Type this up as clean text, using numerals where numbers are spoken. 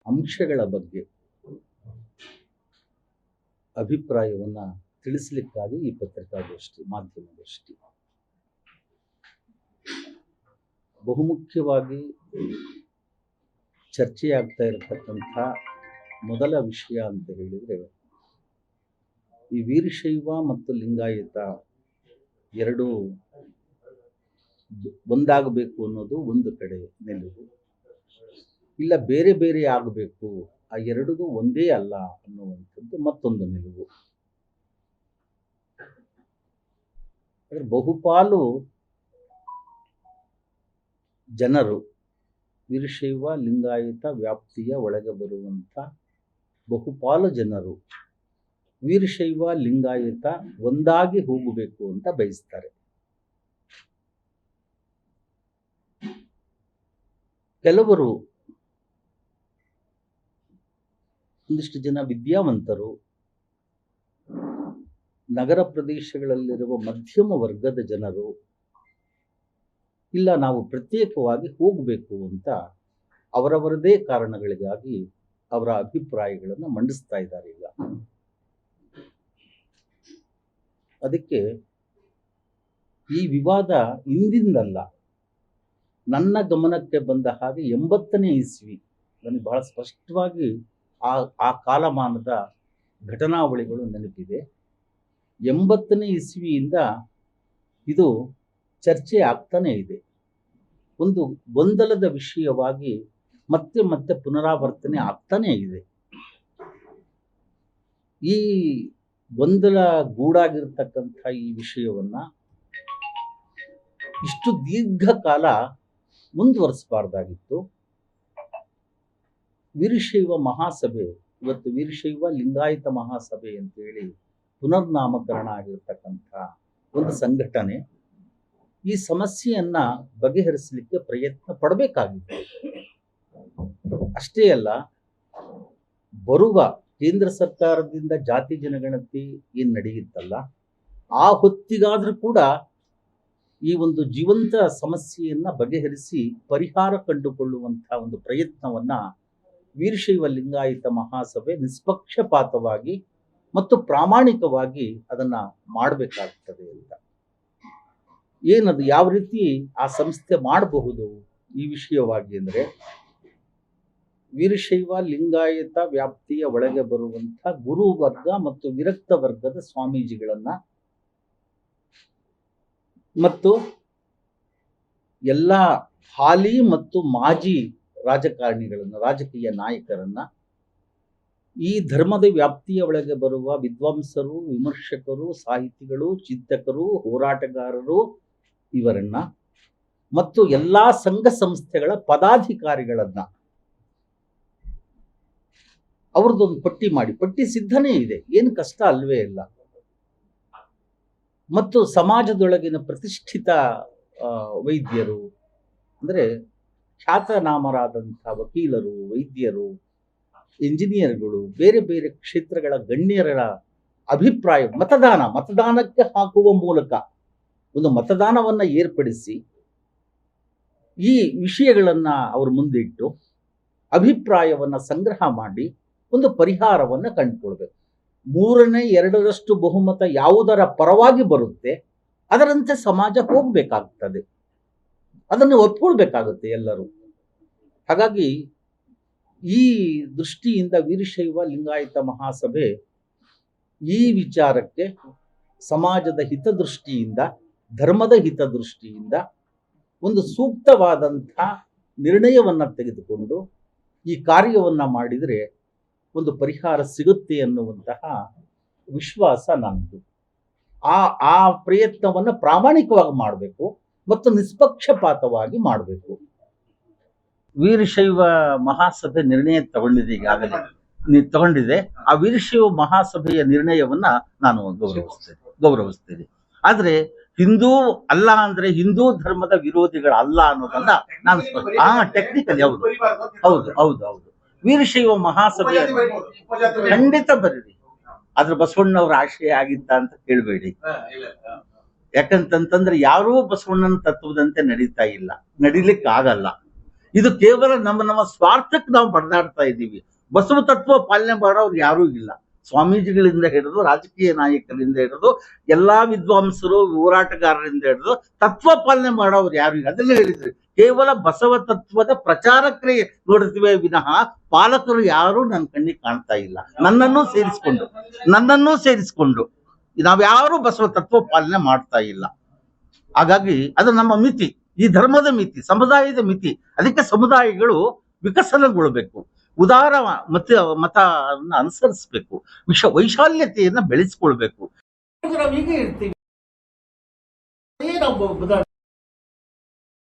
ಅಂಶಗಳ ಬಗ್ಗೆ ಅಭಿಪ್ರಾಯವನ್ನು ತಿಳಿಸಲಿಕ್ಕಾಗಿ ಈ ಪತ್ರಿಕಾಗೋಷ್ಠಿ, ಮಾಧ್ಯಮಗೋಷ್ಠಿ. ಬಹುಮುಖ್ಯವಾಗಿ ಚರ್ಚೆಯಾಗ್ತಾ ಇರತಕ್ಕಂಥ ಮೊದಲ ವಿಷಯ ಅಂತ ಹೇಳಿದರೆ, ಈ ವೀರಶೈವ ಮತ್ತು ಲಿಂಗಾಯತ ಎರಡೂ ಒಂದಾಗಬೇಕು ಅನ್ನೋದು ಒಂದು ಕಡೆ ನಿಲುವು, ಇಲ್ಲ ಬೇರೆ ಬೇರೆ ಆಗಬೇಕು, ಆ ಎರಡೂ ಒಂದೇ ಅಲ್ಲ ಅನ್ನುವಂಥದ್ದು ಮತ್ತೊಂದು ನಿಲುವು. ಆದರೆ ಬಹುಪಾಲು ಜನರು ವೀರಶೈವ ಲಿಂಗಾಯತ ವ್ಯಾಪ್ತಿಯ ಒಳಗೆ ಬರುವಂಥ ಬಹುಪಾಲು ಜನರು ವೀರಶೈವ ಲಿಂಗಾಯತ ಒಂದಾಗಿ ಹೋಗಬೇಕು ಅಂತ ಬಯಸ್ತಾರೆ. ಕೆಲವರು, ಒಂದಿಷ್ಟು ಜನ ವಿದ್ಯಾವಂತರು, ನಗರ ಪ್ರದೇಶಗಳಲ್ಲಿರುವ ಮಧ್ಯಮ ವರ್ಗದ ಜನರು, ಇಲ್ಲ ನಾವು ಪ್ರತ್ಯೇಕವಾಗಿ ಹೋಗಬೇಕು ಅಂತ ಅವರವರದೇ ಕಾರಣಗಳಿಗಾಗಿ ಅವರ ಅಭಿಪ್ರಾಯಗಳನ್ನು ಮಂಡಿಸ್ತಾ ಇದ್ದಾರೆ. ಈಗ ಅದಕ್ಕೆ ಈ ವಿವಾದ ಇಂದಿಂದಲ್ಲ, ನನ್ನ ಗಮನಕ್ಕೆ ಬಂದ ಹಾಗೆ 80ನೇ ಇಸ್ವಿ, ನನಗೆ ಬಹಳ ಸ್ಪಷ್ಟವಾಗಿ ಆ ಕಾಲಮಾನದ ಘಟನಾವಳಿಗಳು ನೆನಪಿದೆ. 80ನೇ ಇಸ್ವಿಯಿಂದ ಇದು ಚರ್ಚೆ ಆಗ್ತಾನೆ ಇದೆ. ಒಂದು ಗೊಂದಲದ ವಿಷಯವಾಗಿ ಮತ್ತೆ ಮತ್ತೆ ಪುನರಾವರ್ತನೆ ಆಗ್ತಾನೆ ಇದೆ. ಈ ಗೊಂದಲ ಗೂಡಾಗಿರ್ತಕ್ಕಂಥ ಈ ವಿಷಯವನ್ನ ಇಷ್ಟು ದೀರ್ಘಕಾಲ ಮುಂದುವರಿಸಬಾರ್ದಾಗಿತ್ತು. ವೀರಶೈವ ಮಹಾಸಭೆ, ಇವತ್ತು ವೀರಶೈವ ಲಿಂಗಾಯತ ಮಹಾಸಭೆ ಅಂತೇಳಿ ಪುನರ್ನಾಮಕರಣ ಆಗಿರ್ತಕ್ಕಂಥ ಒಂದು ಸಂಘಟನೆ ಈ ಸಮಸ್ಯೆಯನ್ನ ಬಗೆಹರಿಸಲಿಕ್ಕೆ ಪ್ರಯತ್ನ ಪಡಬೇಕಾಗಿತ್ತು. ಅಷ್ಟೇ ಅಲ್ಲ, ಬರುವ ಕೇಂದ್ರ ಸರ್ಕಾರದಿಂದ ಜಾತಿ ಜನಗಣತಿ ಏನು ನಡೆಯುತ್ತಲ್ಲ, ಆ ಹೊತ್ತಿಗಾದ್ರೂ ಕೂಡ ಈ ಒಂದು ಜೀವಂತ ಸಮಸ್ಯೆಯನ್ನ ಬಗೆಹರಿಸಿ ಪರಿಹಾರ ಕಂಡುಕೊಳ್ಳುವಂತಹ ಒಂದು ಪ್ರಯತ್ನವನ್ನ ವೀರಶೈವ ಲಿಂಗಾಯತ ಮಹಾಸಭೆ ನಿಷ್ಪಕ್ಷಪಾತವಾಗಿ ಮತ್ತು ಪ್ರಾಮಾಣಿಕವಾಗಿ ಅದನ್ನ ಮಾಡಬೇಕಾಗ್ತದೆ ಅಂತ. ಏನದು, ಯಾವ ರೀತಿ ಆ ಸಂಸ್ಥೆ ಮಾಡಬಹುದು ಈ ವಿಷಯವಾಗಿ ಅಂದರೆ, ವೀರಶೈವ ಲಿಂಗಾಯತ ವ್ಯಾಪ್ತಿಯ ಒಳಗೆ ಬರುವಂಥ ಗುರು ವರ್ಗ ಮತ್ತು ವಿರಕ್ತ ವರ್ಗದ ಸ್ವಾಮೀಜಿಗಳನ್ನ ಮತ್ತು ಎಲ್ಲ ಹಾಲಿ ಮತ್ತು ಮಾಜಿ ರಾಜಕಾರಣಿಗಳನ್ನ, ರಾಜಕೀಯ ನಾಯಕರನ್ನ, ಈ ಧರ್ಮದ ವ್ಯಾಪ್ತಿಯ ಒಳಗೆ ಬರುವ ವಿದ್ವಾಂಸರು, ವಿಮರ್ಶಕರು, ಸಾಹಿತಿಗಳು, ಚಿಂತಕರು, ಹೋರಾಟಗಾರರು ಇವರನ್ನ ಮತ್ತು ಎಲ್ಲಾ ಸಂಘ ಸಂಸ್ಥೆಗಳ ಪದಾಧಿಕಾರಿಗಳನ್ನ ಅವ್ರದ್ದೊಂದು ಪಟ್ಟಿ ಮಾಡಿ, ಪಟ್ಟಿ ಸಿದ್ಧನೇ ಇದೆ, ಏನು ಕಷ್ಟ ಅಲ್ವೇ ಇಲ್ಲ. ಮತ್ತು ಸಮಾಜದೊಳಗಿನ ಪ್ರತಿಷ್ಠಿತ ವೈದ್ಯರು, ಅಂದರೆ ಖ್ಯಾತನಾಮರಾದಂಥ ವಕೀಲರು, ವೈದ್ಯರು, ಇಂಜಿನಿಯರ್ಗಳು, ಬೇರೆ ಬೇರೆ ಕ್ಷೇತ್ರಗಳ ಗಣ್ಯರ ಅಭಿಪ್ರಾಯ, ಮತದಾನಕ್ಕೆ ಹಾಕುವ ಮೂಲಕ ಒಂದು ಮತದಾನವನ್ನ ಏರ್ಪಡಿಸಿ ಈ ವಿಷಯಗಳನ್ನ ಅವ್ರ ಮುಂದಿಟ್ಟು ಅಭಿಪ್ರಾಯವನ್ನ ಸಂಗ್ರಹ ಮಾಡಿ ಒಂದು ಪರಿಹಾರವನ್ನ ಕಂಡುಕೊಳ್ಬೇಕು. 2/3 ಬಹುಮತ ಯಾವುದರ ಪರವಾಗಿ ಬರುತ್ತೆ ಅದರಂತೆ ಸಮಾಜ ಹೋಗ್ಬೇಕಾಗ್ತದೆ, ಅದನ್ನು ಒಪ್ಕೊಳ್ಬೇಕಾಗುತ್ತೆ ಎಲ್ಲರೂ. ಹಾಗಾಗಿ ಈ ದೃಷ್ಟಿಯಿಂದ ವೀರಶೈವ ಲಿಂಗಾಯತ ಮಹಾಸಭೆ ಈ ವಿಚಾರಕ್ಕೆ ಸಮಾಜದ ಹಿತದೃಷ್ಟಿಯಿಂದ, ಧರ್ಮದ ಹಿತದೃಷ್ಟಿಯಿಂದ ಒಂದು ಸೂಕ್ತವಾದಂಥ ನಿರ್ಣಯವನ್ನ ತೆಗೆದುಕೊಂಡು ಈ ಕಾರ್ಯವನ್ನ ಮಾಡಿದರೆ ಒಂದು ಪರಿಹಾರ ಸಿಗುತ್ತೆ ಅನ್ನುವಂತಹ ವಿಶ್ವಾಸ ನನ್ನದು. ಆ ಪ್ರಯತ್ನವನ್ನು ಪ್ರಾಮಾಣಿಕವಾಗಿ ಮಾಡಬೇಕು ಮತ್ತು ನಿಷ್ಪಕ್ಷಪಾತವಾಗಿ ಮಾಡಬೇಕು. ವೀರಶೈವ ಮಹಾಸಭೆ ನಿರ್ಣಯ ತಗೊಂಡಿದೆ, ಈಗಾಗಲೇ ತಗೊಂಡಿದೆ. ಆ ವೀರಶೈವ ಮಹಾಸಭೆಯ ನಿರ್ಣಯವನ್ನ ನಾನು ಗೌರವಿಸ್ತೇನೆ. ಆದ್ರೆ ಹಿಂದೂ ಅಲ್ಲ ಅಂದ್ರೆ ಹಿಂದೂ ಧರ್ಮದ ವಿರೋಧಿಗಳಲ್ಲ ಅನ್ನೋದನ್ನ ನಾನು ಟೆಕ್ನಿಕಲಿ ಹೌದು ವೀರಶೈವ ಮಹಾಸಭೆ ಖಂಡಿತ ಬರೀರಿ, ಆದ್ರೆ ಬಸವಣ್ಣವ್ರ ಆಶಯ ಆಗಿತ್ತ ಅಂತ ಕೇಳಬೇಡಿ. ಯಾಕಂತಂದ್ರೆ ಯಾರೂ ಬಸವಣ್ಣನ ತತ್ವದಂತೆ ನಡೀತಾ ಇಲ್ಲ, ನಡಿಲಿಕ್ಕೆ ಆಗಲ್ಲ. ಇದು ಕೇವಲ ನಮ್ಮ ಸ್ವಾರ್ಥಕ್ಕೆ ನಾವು ಬಡದಾಡ್ತಾ ಇದ್ದೀವಿ. ಬಸವ ತತ್ವ ಪಾಲನೆ ಮಾಡೋರು ಯಾರೂ ಇಲ್ಲ. ಸ್ವಾಮೀಜಿಗಳಿಂದ ಹಿಡಿದು ರಾಜಕೀಯ ನಾಯಕರಿಂದ ಹಿಡಿದು ಎಲ್ಲಾ ವಿದ್ವಾಂಸರು ಹೋರಾಟಗಾರರಿಂದ ಹಿಡಿದು ತತ್ವ ಪಾಲನೆ ಮಾಡೋರು ಯಾರು ಇಲ್ಲ. ಅದನ್ನ ಹೇಳಿದ್ರಿ, ಕೇವಲ ಬಸವ ತತ್ವದ ಪ್ರಚಾರಕರೇ ನೋಡ್ತೀವಿ ವಿನಃ ಪಾಲಕರು ಯಾರು ನನ್ನ ಕಣ್ಣಿಗೆ ಕಾಣ್ತಾ ಇಲ್ಲ. ನನ್ನನ್ನೂ ಸೇರಿಸ್ಕೊಂಡು ನಾವ್ಯಾರು ಬಸವ ತತ್ವ ಪಾಲನೆ ಮಾಡ್ತಾ ಇಲ್ಲ. ಹಾಗಾಗಿ ಅದು ನಮ್ಮ ಮಿತಿ, ಈ ಧರ್ಮದ ಮಿತಿ, ಸಮುದಾಯದ ಮಿತಿ. ಅದಕ್ಕೆ ಸಮುದಾಯಗಳು ವಿಕಸನಗೊಳ್ಬೇಕು, ಉದಾರ ಮತವನ್ನು ಅನುಸರಿಸಬೇಕು, ವೈಶಾಲ್ಯತೆಯನ್ನ ಬೆಳೆಸ್ಕೊಳ್ಬೇಕು. ನಾವು ಹೀಗೆ ಇರ್ತೀವಿ.